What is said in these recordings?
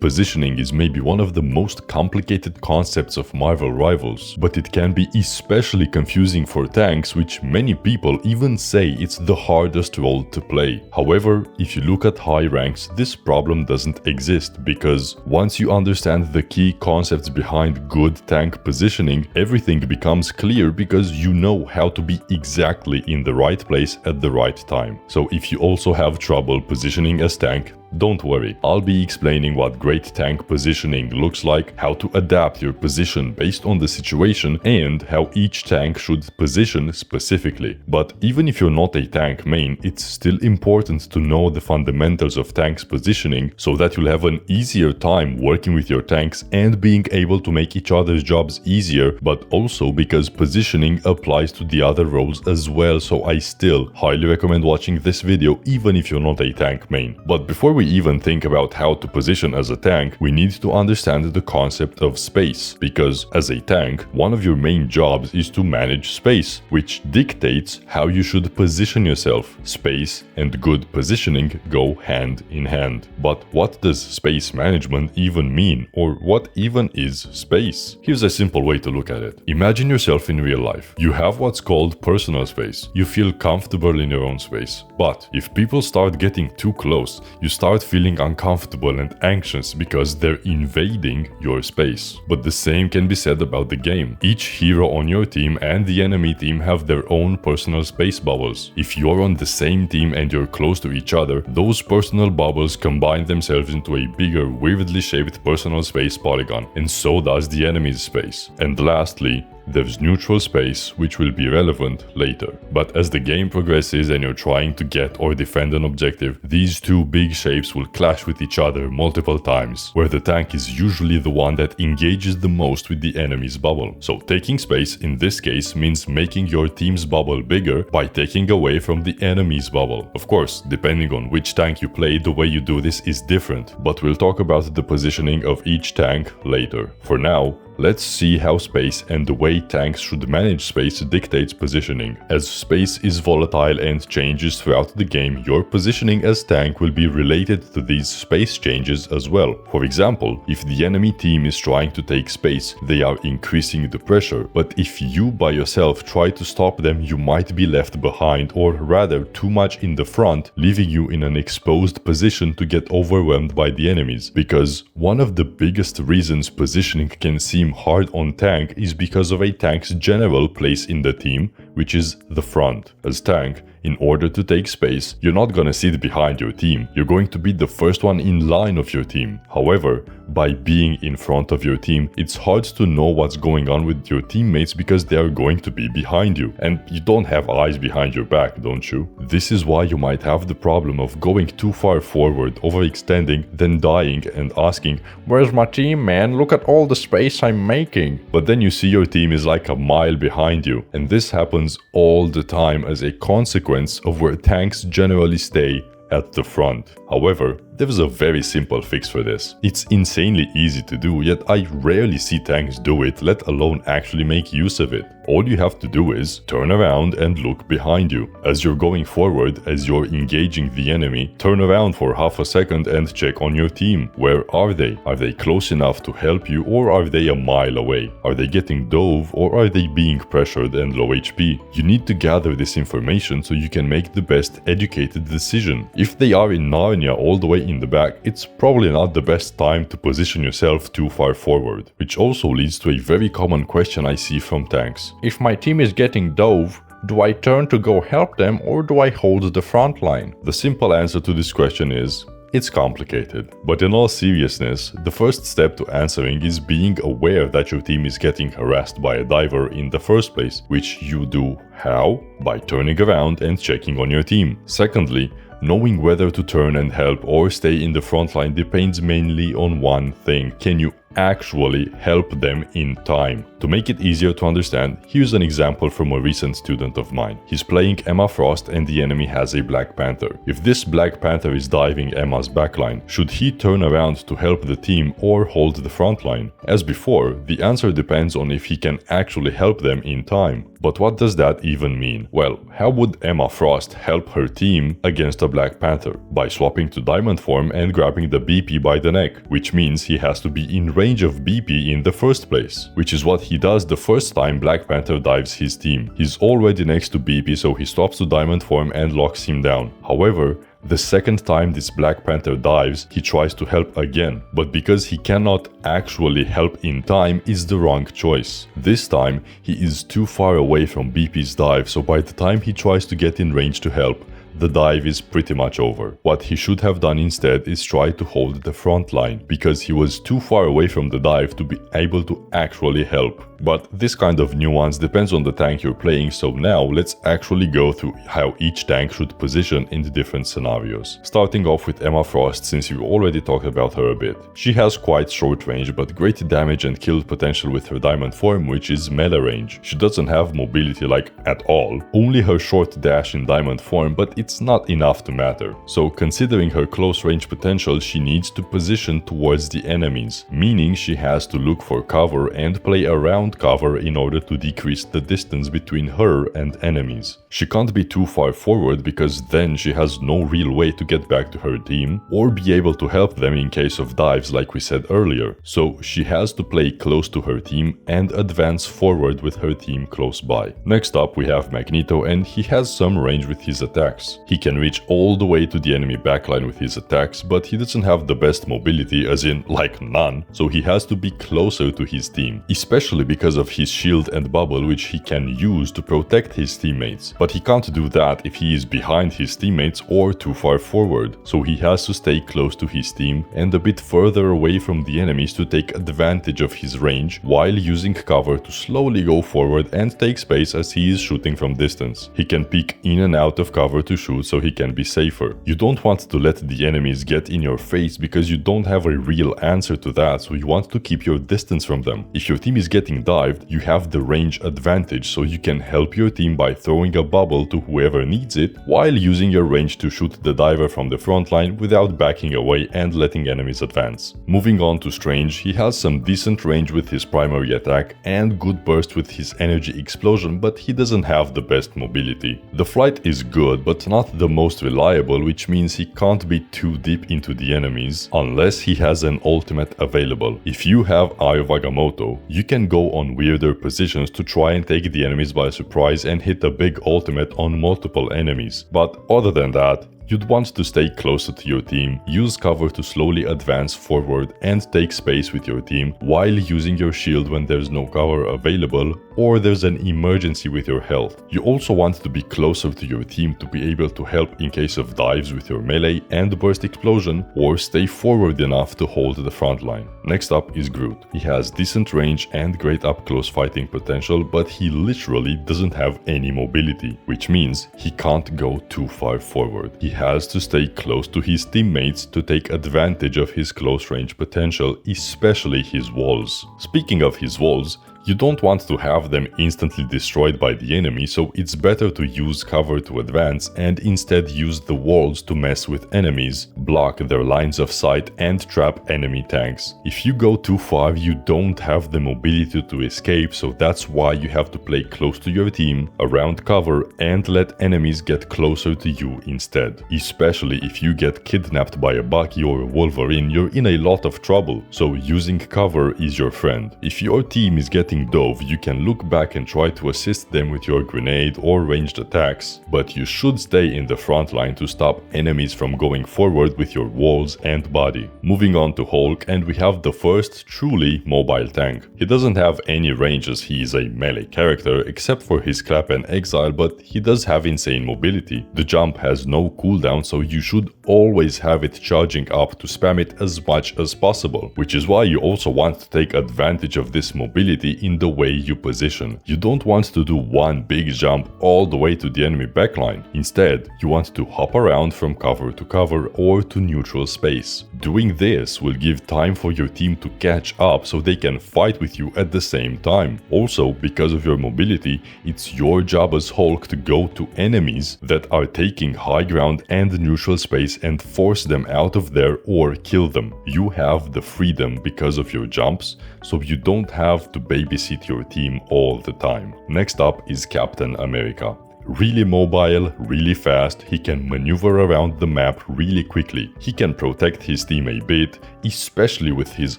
Positioning is maybe one of the most complicated concepts of Marvel Rivals, but it can be especially confusing for tanks, which many people even say it's the hardest role to play. However, if you look at high ranks, this problem doesn't exist, because once you understand the key concepts behind good tank positioning, everything becomes clear because you know how to be exactly in the right place at the right time. So if you also have trouble positioning as tank, don't worry, I'll be explaining what great tank positioning looks like, how to adapt your position based on the situation, and how each tank should position specifically. But even if you're not a tank main, it's still important to know the fundamentals of tanks positioning so that you'll have an easier time working with your tanks and being able to make each other's jobs easier, but also because positioning applies to the other roles as well, so I still highly recommend watching this video even if you're not a tank main. But before we even think about how to position as a tank, we need to understand the concept of space, because as a tank, one of your main jobs is to manage space, which dictates how you should position yourself. Space and good positioning go hand in hand. But what does space management even mean, or what even is space? Here's a simple way to look at it. Imagine yourself in real life. You have what's called personal space. You feel comfortable in your own space. But if people start getting too close, you start feeling uncomfortable and anxious because they're invading your space. But the same can be said about the game. Each hero on your team and the enemy team have their own personal space bubbles. If you're on the same team and you're close to each other, those personal bubbles combine themselves into a bigger, weirdly shaped personal space polygon, and so does the enemy's space. And lastly, there's neutral space, which will be relevant later. But as the game progresses and you're trying to get or defend an objective, these two big shapes will clash with each other multiple times, where the tank is usually the one that engages the most with the enemy's bubble. So taking space in this case means making your team's bubble bigger by taking away from the enemy's bubble. Of course, depending on which tank you play, the way you do this is different, but we'll talk about the positioning of each tank later. For now, let's see how space and the way tanks should manage space dictates positioning. As space is volatile and changes throughout the game, your positioning as tank will be related to these space changes as well. For example, if the enemy team is trying to take space, they are increasing the pressure, but if you by yourself try to stop them, you might be left behind, or rather too much in the front, leaving you in an exposed position to get overwhelmed by the enemies. Because one of the biggest reasons positioning can seem hard on tank is because of a tank's general place in the team, which is the front. As tank, in order to take space, you're not gonna sit behind your team, you're going to be the first one in line of your team. However, by being in front of your team, it's hard to know what's going on with your teammates because they are going to be behind you, and you don't have eyes behind your back, don't you? This is why you might have the problem of going too far forward, overextending, then dying and asking, "Where's my team, man? Look at all the space I'm making." But then you see your team is like a mile behind you, and this happens all the time as a consequence of where tanks generally stay at the front. However, there's a very simple fix for this. It's insanely easy to do, yet I rarely see tanks do it, let alone actually make use of it. All you have to do is turn around and look behind you. As you're going forward, as you're engaging the enemy, turn around for half a second and check on your team. Where are they? Are they close enough to help you, or are they a mile away? Are they getting dove, or are they being pressured and low HP? You need to gather this information so you can make the best educated decision. If they are in Narnia all the way in the back, it's probably not the best time to position yourself too far forward. Which also leads to a very common question I see from tanks. If my team is getting dove, do I turn to go help them, or do I hold the front line? The simple answer to this question is, it's complicated. But in all seriousness, the first step to answering is being aware that your team is getting harassed by a diver in the first place, which you do how? By turning around and checking on your team. Secondly, knowing whether to turn and help or stay in the front line depends mainly on one thing. Can you actually help them in time. To make it easier to understand, here's an example from a recent student of mine. He's playing Emma Frost and the enemy has a Black Panther. If this Black Panther is diving Emma's backline, should he turn around to help the team or hold the front line? As before, the answer depends on if he can actually help them in time. But what does that even mean? Well, how would Emma Frost help her team against a Black Panther? By swapping to diamond form and grabbing the BP by the neck, which means he has to be in range of BP in the first place, which is what he does the first time Black Panther dives his team. He's already next to BP, so he stops to diamond form and locks him down. However, the second time this Black Panther dives, he tries to help again, but because he cannot actually help in time is the wrong choice. This time, he is too far away from BP's dive, so by the time he tries to get in range to help, the dive is pretty much over. What he should have done instead is try to hold the front line, because he was too far away from the dive to be able to actually help. But this kind of nuance depends on the tank you're playing, so now let's actually go through how each tank should position in the different scenarios. Starting off with Emma Frost, since you already talked about her a bit. She has quite short range but great damage and kill potential with her diamond form, which is melee range. She doesn't have mobility like at all, only her short dash in diamond form, but it's not enough to matter. So considering her close range potential, she needs to position towards the enemies, meaning she has to look for cover and play around cover in order to decrease the distance between her and enemies. She can't be too far forward because then she has no real way to get back to her team or be able to help them in case of dives like we said earlier. So she has to play close to her team and advance forward with her team close by. Next up we have Magneto, and he has some range with his attacks. He can reach all the way to the enemy backline with his attacks, but he doesn't have the best mobility, as in like none, so he has to be closer to his team, especially because of his shield and bubble, which he can use to protect his teammates. But he can't do that if he is behind his teammates or too far forward, so he has to stay close to his team and a bit further away from the enemies to take advantage of his range while using cover to slowly go forward and take space as he is shooting from distance. He can peek in and out of cover to shoot so he can be safer. You don't want to let the enemies get in your face because you don't have a real answer to that, so you want to keep your distance from them. If your team is getting dived, you have the range advantage, so you can help your team by throwing a bubble to whoever needs it while using your range to shoot the diver from the front line without backing away and letting enemies advance. Moving on to Strange, he has some decent range with his primary attack and good burst with his energy explosion, but he doesn't have the best mobility. The flight is good but not the most reliable, which means he can't be too deep into the enemies unless he has an ultimate available. If you have Eye of Agamotto, you can go on weirder positions to try and take the enemies by surprise and hit a big ultimate on multiple enemies. But other than that, you'd want to stay closer to your team, use cover to slowly advance forward and take space with your team while using your shield when there's no cover available or there's an emergency with your health. You also want to be closer to your team to be able to help in case of dives with your melee and burst explosion, or stay forward enough to hold the front line. Next up is Groot. He has decent range and great up close fighting potential, but he literally doesn't have any mobility, which means he can't go too far forward. He has to stay close to his teammates to take advantage of his close range potential, especially his walls. Speaking of his walls, you don't want to have them instantly destroyed by the enemy, so it's better to use cover to advance and instead use the walls to mess with enemies, block their lines of sight and trap enemy tanks. If you go too far, you don't have the mobility to escape, so that's why you have to play close to your team, around cover, and let enemies get closer to you instead. Especially if you get kidnapped by a Bucky or a Wolverine, you're in a lot of trouble, so using cover is your friend. If your team is getting dove, you can look back and try to assist them with your grenade or ranged attacks, but you should stay in the front line to stop enemies from going forward with your walls and body. Moving on to Hulk, and we have the first truly mobile tank. He doesn't have any range as he is a melee character except for his clap and exile, but he does have insane mobility. The jump has no cooldown, so you should always have it charging up to spam it as much as possible, which is why you also want to take advantage of this mobility in the way you position. You don't want to do one big jump all the way to the enemy backline. Instead, you want to hop around from cover to cover or to neutral space. Doing this will give time for your team to catch up so they can fight with you at the same time. Also, because of your mobility, it's your job as Hulk to go to enemies that are taking high ground and neutral space and force them out of there or kill them. You have the freedom because of your jumps, so you don't have to babysit your team all the time. Next up is Captain America. Really mobile, really fast, he can maneuver around the map really quickly. He can protect his team a bit, especially with his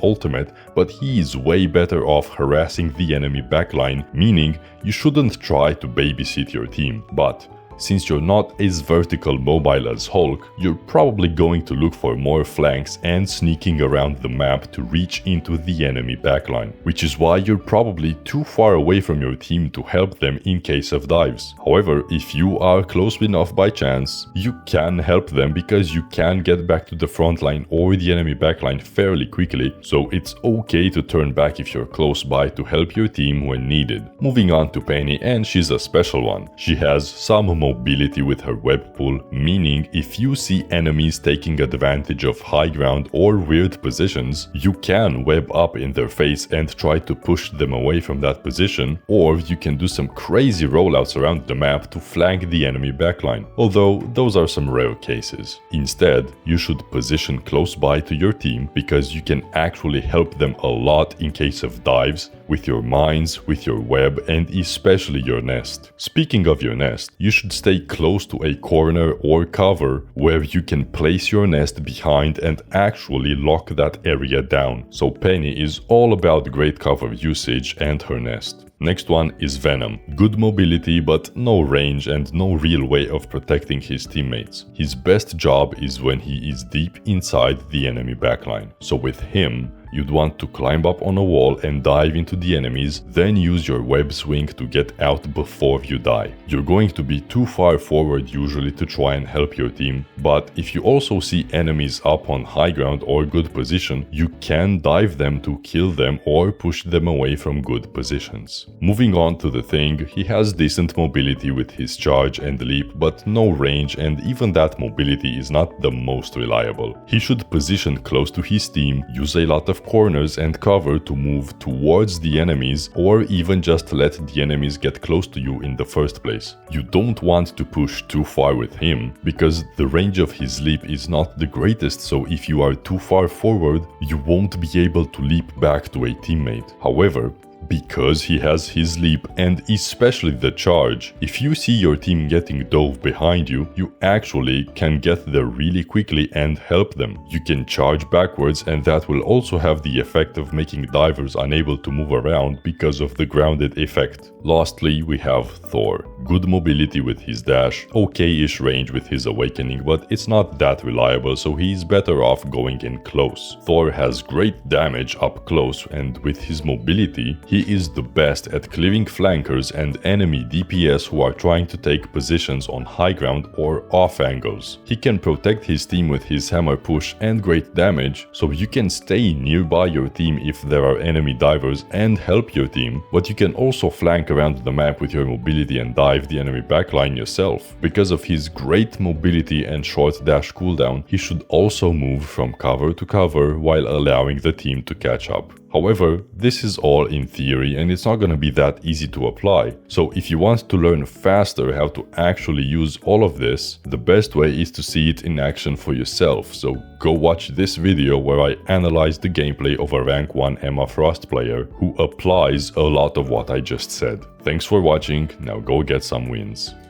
ultimate, but he is way better off harassing the enemy backline, meaning you shouldn't try to babysit your team. But since you're not as vertical mobile as Hulk, you're probably going to look for more flanks and sneaking around the map to reach into the enemy backline, which is why you're probably too far away from your team to help them in case of dives. However, if you are close enough by chance, you can help them because you can get back to the front line or the enemy backline fairly quickly, so it's okay to turn back if you're close by to help your team when needed. Moving on to Peni, and she's a special one. She has some mobility with her web pool, meaning if you see enemies taking advantage of high ground or weird positions, you can web up in their face and try to push them away from that position, or you can do some crazy rollouts around the map to flank the enemy backline, although those are some rare cases. Instead, you should position close by to your team because you can actually help them a lot in case of dives, with your mines, with your web, and especially your nest. Speaking of your nest, you should stay close to a corner or cover where you can place your nest behind and actually lock that area down. So Peni is all about great cover usage and her nest. Next one is Venom. Good mobility but no range and no real way of protecting his teammates. His best job is when he is deep inside the enemy backline. So with him, you'd want to climb up on a wall and dive into the enemies, then use your web swing to get out before you die. You're going to be too far forward usually to try and help your team, but if you also see enemies up on high ground or good position, you can dive them to kill them or push them away from good positions. Moving on to the Thing, he has decent mobility with his charge and leap, but no range, and even that mobility is not the most reliable. He should position close to his team, use a lot of corners and cover to move towards the enemies, or even just let the enemies get close to you in the first place. You don't want to push too far with him, because the range of his leap is not the greatest, so if you are too far forward, you won't be able to leap back to a teammate. However, because he has his leap and especially the charge, if you see your team getting dove behind you, you actually can get there really quickly and help them. You can charge backwards, and that will also have the effect of making divers unable to move around because of the grounded effect. Lastly, we have Thor. Good mobility with his dash, okay-ish range with his awakening, but it's not that reliable, so he's better off going in close. Thor has great damage up close, and with his mobility, he is the best at clearing flankers and enemy DPS who are trying to take positions on high ground or off angles. He can protect his team with his hammer push and great damage, so you can stay nearby your team if there are enemy divers and help your team, but you can also flank around the map with your mobility and dive the enemy backline yourself. Because of his great mobility and short dash cooldown, he should also move from cover to cover while allowing the team to catch up. However, this is all in theory and it's not going to be that easy to apply. So if you want to learn faster how to actually use all of this, the best way is to see it in action for yourself. So go watch this video where I analyze the gameplay of a rank 1 Emma Frost player who applies a lot of what I just said. Thanks for watching, now go get some wins.